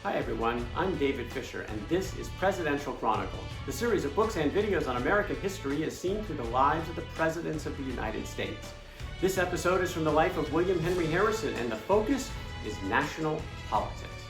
Hi everyone, I'm David Fisher, and this is Presidential Chronicles, the series of books and videos on American history as seen through the lives of the presidents of the United States. This episode is from the life of William Henry Harrison, and the focus is national politics.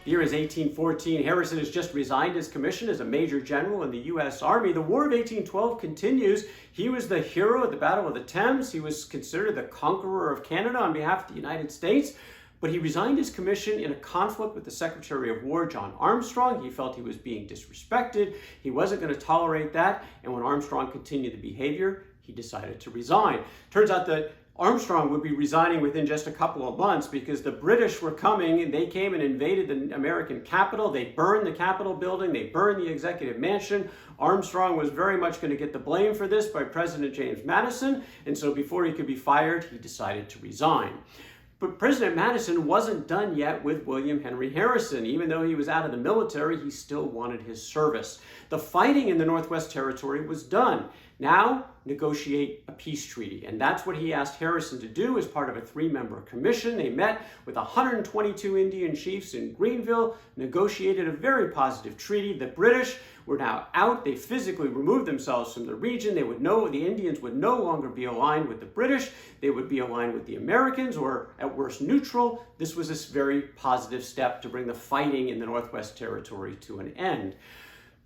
The year is 1814. Harrison has just resigned his commission as a major general in the U.S. Army. The War of 1812 continues. He was the hero at the Battle of the Thames. He was considered the conqueror of Canada on behalf of the United States. But he resigned his commission in a conflict with the Secretary of War, John Armstrong. He felt he was being disrespected. He wasn't going to tolerate that. And when Armstrong continued the behavior, he decided to resign. Turns out that Armstrong would be resigning within just a couple of months because the British were coming and they came and invaded the American capital. They burned the Capitol building. They burned the executive mansion. Armstrong was very much going to get the blame for this by President James Madison. And so before he could be fired, he decided to resign. But President Madison wasn't done yet with William Henry Harrison. Even though he was out of the military, he still wanted his service. The fighting in the Northwest Territory was done. Now, negotiate a peace treaty. And that's what he asked Harrison to do as part of a three-member commission. They met with 122 Indian chiefs in Greenville, negotiated a very positive treaty. The British were now out. They physically removed themselves from the region. They would know the Indians would no longer be aligned with the British. They would be aligned with the Americans, or at worst neutral. This was a very positive step to bring the fighting in the Northwest Territory to an end.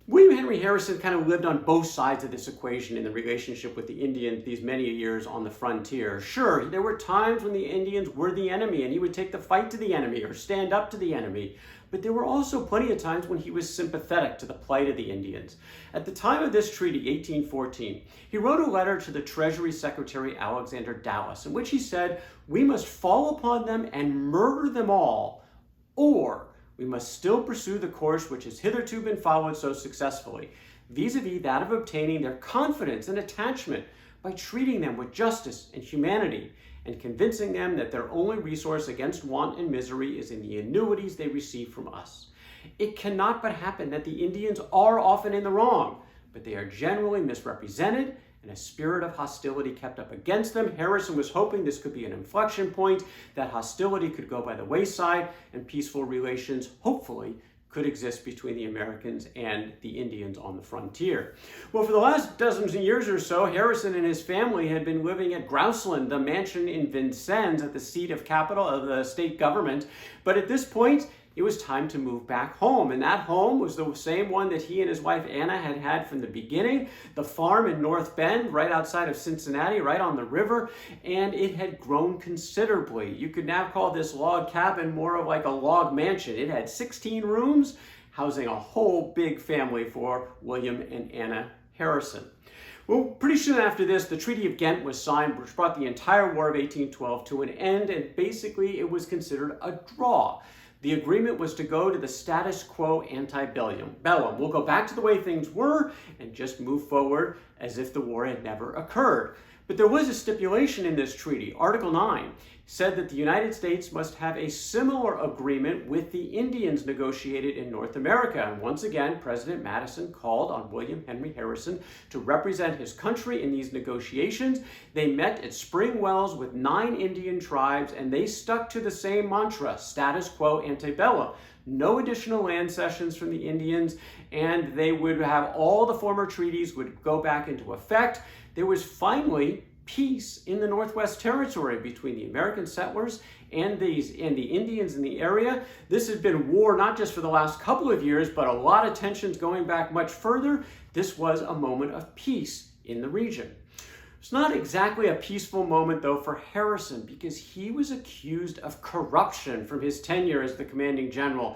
William Henry Harrison kind of lived on both sides of this equation in the relationship with the Indians these many years on the frontier. Sure, there were times when the Indians were the enemy and he would take the fight to the enemy or stand up to the enemy. But there were also plenty of times when he was sympathetic to the plight of the Indians. At the time of this treaty, 1814, he wrote a letter to the Treasury Secretary Alexander Dallas, in which he said, "We must fall upon them and murder them all, or we must still pursue the course which has hitherto been followed so successfully, vis-a-vis that of obtaining their confidence and attachment by treating them with justice and humanity, and convincing them that their only resource against want and misery is in the annuities they receive from us. It cannot but happen that the Indians are often in the wrong, but they are generally misrepresented, and a spirit of hostility kept up against them." Harrison was hoping this could be an inflection point, that hostility could go by the wayside, and peaceful relations, hopefully, could exist between the Americans and the Indians on the frontier. Well, for the last dozens of years or so, Harrison and his family had been living at Grouseland, the mansion in Vincennes, at the seat of capital of the state government. But at this point, it was time to move back home. And that home was the same one that he and his wife Anna had had from the beginning, the farm in North Bend, right outside of Cincinnati, right on the river. And it had grown considerably. You could now call this log cabin more of like a log mansion. It had 16 rooms, housing a whole big family for William and Anna Harrison. Well, pretty soon after this, the Treaty of Ghent was signed, which brought the entire War of 1812 to an end, and basically it was considered a draw. The agreement was to go to the status quo ante bellum. We'll go back to the way things were and just move forward as if the war had never occurred. But there was a stipulation in this treaty. Article 9 said that the United States must have a similar agreement with the Indians negotiated in North America. And once again, President Madison called on William Henry Harrison to represent his country in these negotiations. They met at Spring Wells with 9 Indian tribes, and they stuck to the same mantra, status quo ante bellum. No additional land cessions from the Indians, and they would have all the former treaties would go back into effect. There was finally peace in the Northwest Territory between the American settlers and the Indians in the area. This has been war not just for the last couple of years, but a lot of tensions going back much further. This was a moment of peace in the region. It's not exactly a peaceful moment, though, for Harrison, because he was accused of corruption from his tenure as the commanding general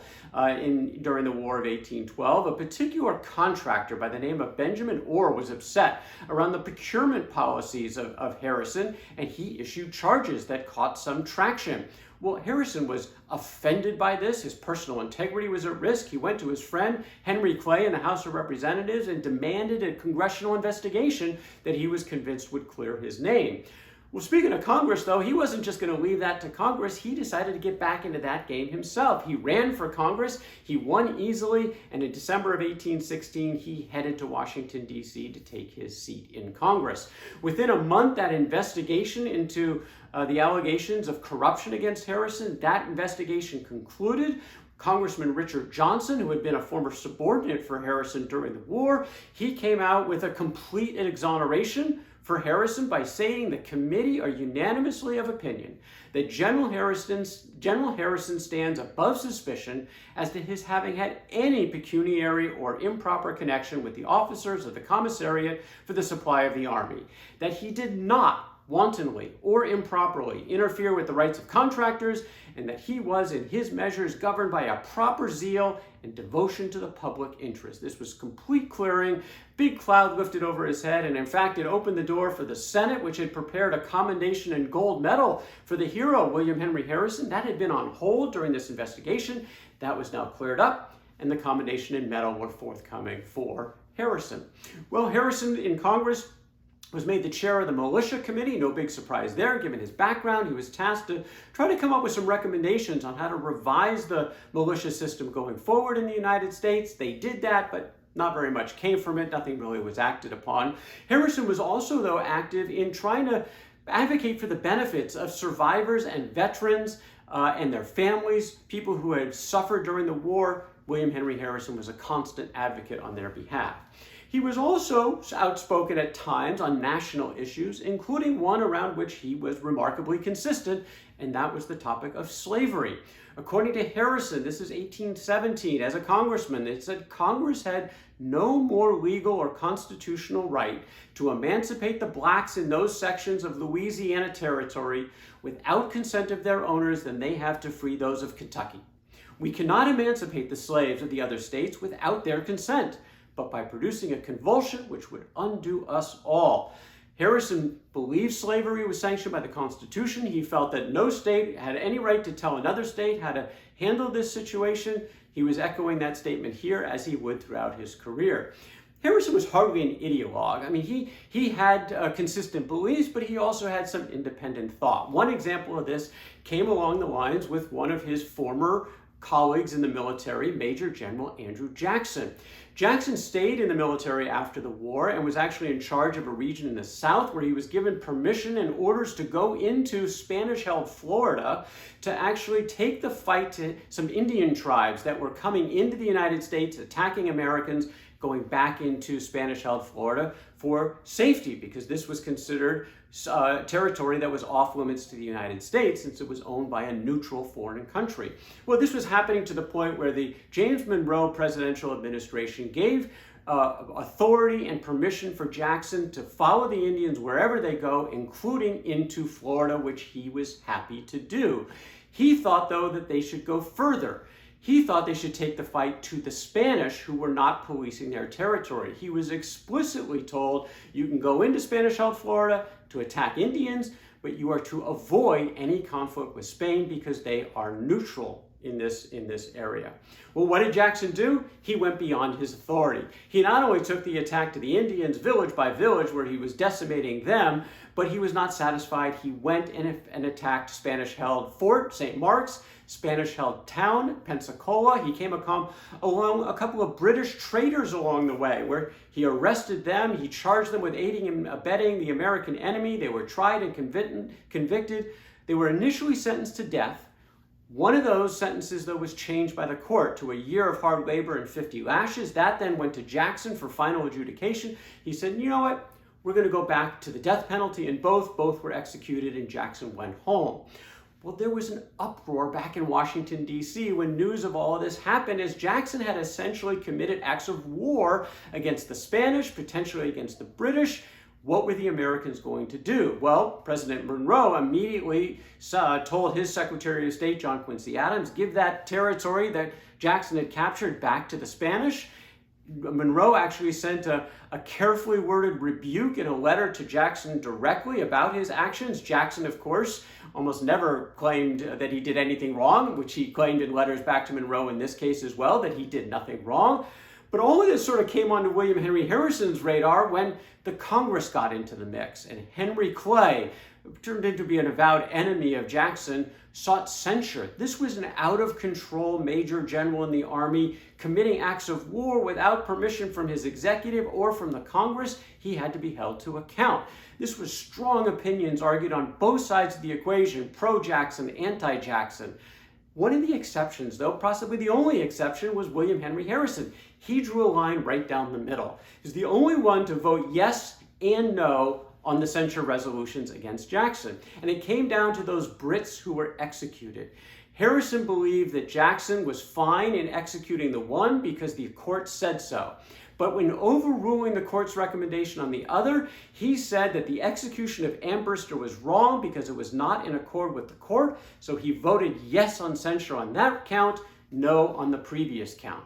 during the War of 1812. A particular contractor by the name of Benjamin Orr was upset around the procurement policies of Harrison, and he issued charges that caught some traction. Well, Harrison was offended by this. His personal integrity was at risk. He went to his friend Henry Clay in the House of Representatives and demanded a congressional investigation that he was convinced would clear his name. Well, speaking of Congress, though, he wasn't just going to leave that to Congress. He decided to get back into that game himself. He ran for Congress. He won easily. And in December of 1816, he headed to Washington, D.C. to take his seat in Congress. Within a month, that investigation into the allegations of corruption against Harrison, that investigation concluded. Congressman Richard Johnson, who had been a former subordinate for Harrison during the war, he came out with a complete exoneration for Harrison by saying the committee are unanimously of opinion that General Harrison stands above suspicion as to his having had any pecuniary or improper connection with the officers of the commissariat for the supply of the army, that he did not wantonly or improperly interfere with the rights of contractors, and that he was in his measures governed by a proper zeal and devotion to the public interest. This was complete clearing, big cloud lifted over his head, and in fact it opened the door for the Senate, which had prepared a commendation and gold medal for the hero William Henry Harrison. That had been on hold during this investigation. That was now cleared up, and the commendation and medal were forthcoming for Harrison. Well, Harrison in Congress was made the chair of the Militia Committee. No big surprise there, given his background. He was tasked to try to come up with some recommendations on how to revise the militia system going forward in the United States. They did that, but not very much came from it. Nothing really was acted upon. Harrison was also, though, active in trying to advocate for the benefits of survivors and veterans and their families, people who had suffered during the war. William Henry Harrison was a constant advocate on their behalf. He was also outspoken at times on national issues, including one around which he was remarkably consistent, and that was the topic of slavery. According to Harrison, this is 1817, as a congressman, it said Congress had no more legal or constitutional right to emancipate the blacks in those sections of Louisiana Territory without consent of their owners than they have to free those of Kentucky. We cannot emancipate the slaves of the other states without their consent, but by producing a convulsion which would undo us all. Harrison believed slavery was sanctioned by the Constitution. He felt that no state had any right to tell another state how to handle this situation. He was echoing that statement here, as he would throughout his career. Harrison was hardly an ideologue. I mean, he had consistent beliefs, but he also had some independent thought. One example of this came along the lines with one of his former colleagues in the military, Major General Andrew Jackson. Jackson stayed in the military after the war and was actually in charge of a region in the South where he was given permission and orders to go into Spanish-held Florida to actually take the fight to some Indian tribes that were coming into the United States, attacking Americans, going back into Spanish-held Florida for safety, because this was considered territory that was off limits to the United States since it was owned by a neutral foreign country. Well, this was happening to the point where the James Monroe presidential administration gave authority and permission for Jackson to follow the Indians wherever they go, including into Florida, which he was happy to do. He thought, though, that they should go further. He thought they should take the fight to the Spanish, who were not policing their territory. He was explicitly told, you can go into Spanish-held Florida to attack Indians, but you are to avoid any conflict with Spain because they are neutral in this area. Well, what did Jackson do? He went beyond his authority. He not only took the attack to the Indians village by village where he was decimating them, but he was not satisfied. He went and attacked Spanish-held Fort St. Mark's, Spanish-held town, Pensacola. He came along a couple of British traders along the way where he arrested them. He charged them with aiding and abetting the American enemy. They were tried and convicted. They were initially sentenced to death. One of those sentences, though, was changed by the court to a year of hard labor and 50 lashes. That then went to Jackson for final adjudication. He said, you know what? We're going to go back to the death penalty, and both were executed, and Jackson went home. Well, there was an uproar back in Washington, D.C. when news of all of this happened, as Jackson had essentially committed acts of war against the Spanish, potentially against the British. What were the Americans going to do? Well, President Monroe immediately told his Secretary of State, John Quincy Adams, give that territory that Jackson had captured back to the Spanish. Monroe actually sent a carefully worded rebuke in a letter to Jackson directly about his actions. Jackson, of course, almost never claimed that he did anything wrong, which he claimed in letters back to Monroe in this case as well, that he did nothing wrong. But all of this sort of came onto William Henry Harrison's radar when the Congress got into the mix, and Henry Clay, who turned into be an avowed enemy of Jackson, sought censure. This was an out-of-control major general in the Army committing acts of war without permission from his executive or from the Congress. He had to be held to account. This was strong opinions argued on both sides of the equation, pro-Jackson, anti-Jackson. One of the exceptions, though, possibly the only exception, was William Henry Harrison. He drew a line right down the middle. He's the only one to vote yes and no on the censure resolutions against Jackson. And it came down to those Brits who were executed. Harrison believed that Jackson was fine in executing the one because the court said so. But when overruling the court's recommendation on the other, he said that the execution of Ambrister was wrong because it was not in accord with the court. So he voted yes on censure on that count, no on the previous count.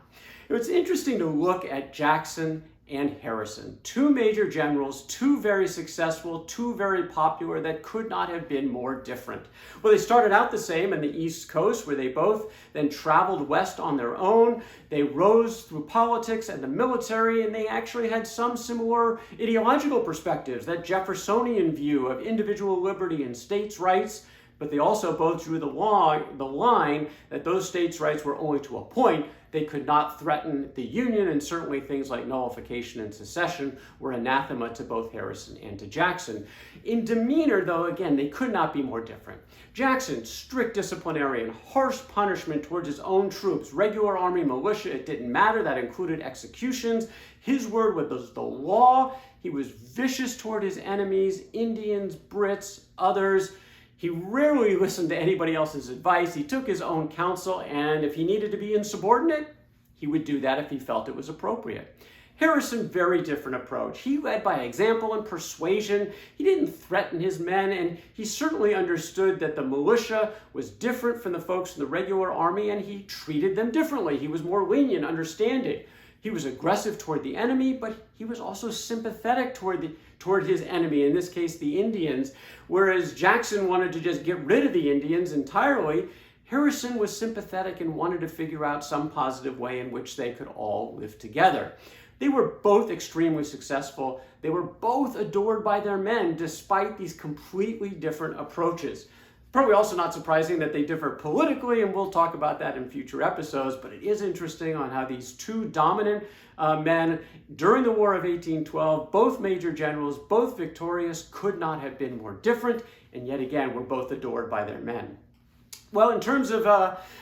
It's interesting to look at Jackson and Harrison, two major generals, two very successful, two very popular, that could not have been more different. Well, they started out the same in the East Coast, where they both then traveled west on their own. They rose through politics and the military, and they actually had some similar ideological perspectives, that Jeffersonian view of individual liberty and states' rights. But they also both drew the line that those states' rights were only to a point. They could not threaten the Union, and certainly things like nullification and secession were anathema to both Harrison and to Jackson. In demeanor, though, again, they could not be more different. Jackson, strict disciplinarian, harsh punishment towards his own troops, regular army, militia, it didn't matter. That included executions. His word was the law. He was vicious toward his enemies, Indians, Brits, others. He rarely listened to anybody else's advice. He took his own counsel, and if he needed to be insubordinate, he would do that if he felt it was appropriate. Harrison, very different approach. He led by example and persuasion. He didn't threaten his men, and he certainly understood that the militia was different from the folks in the regular army, and he treated them differently. He was more lenient, understanding. He was aggressive toward the enemy, but he was also sympathetic toward his enemy, in this case, the Indians. Whereas Jackson wanted to just get rid of the Indians entirely, Harrison was sympathetic and wanted to figure out some positive way in which they could all live together. They were both extremely successful. They were both adored by their men, despite these completely different approaches. Probably also not surprising that they differ politically, and we'll talk about that in future episodes, but it is interesting on how these two dominant men during the War of 1812, both major generals, both victorious, could not have been more different, and yet again were both adored by their men. Well, in terms of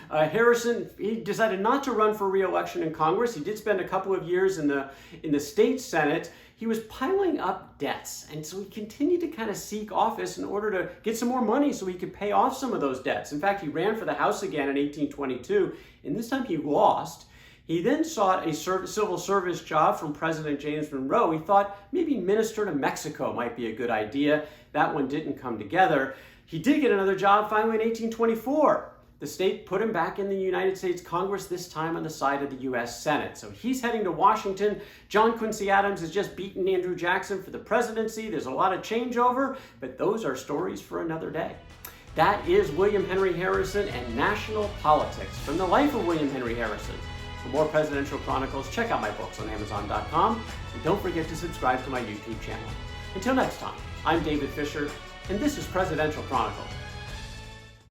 Harrison, he decided not to run for re-election in Congress. He did spend a couple of years in the state Senate. He was piling up debts, and so he continued to kind of seek office in order to get some more money so he could pay off some of those debts. In fact, he ran for the House again in 1822, and this time he lost. He then sought a civil service job from President James Monroe. He thought maybe minister to Mexico might be a good idea. That one didn't come together. He did get another job finally in 1824. The state put him back in the United States Congress, this time on the side of the U.S. Senate. So he's heading to Washington. John Quincy Adams has just beaten Andrew Jackson for the presidency. There's a lot of changeover, but those are stories for another day. That is William Henry Harrison and national politics from the life of William Henry Harrison. For more Presidential Chronicles, check out my books on Amazon.com, and don't forget to subscribe to my YouTube channel. Until next time, I'm David Fisher, and this is Presidential Chronicles.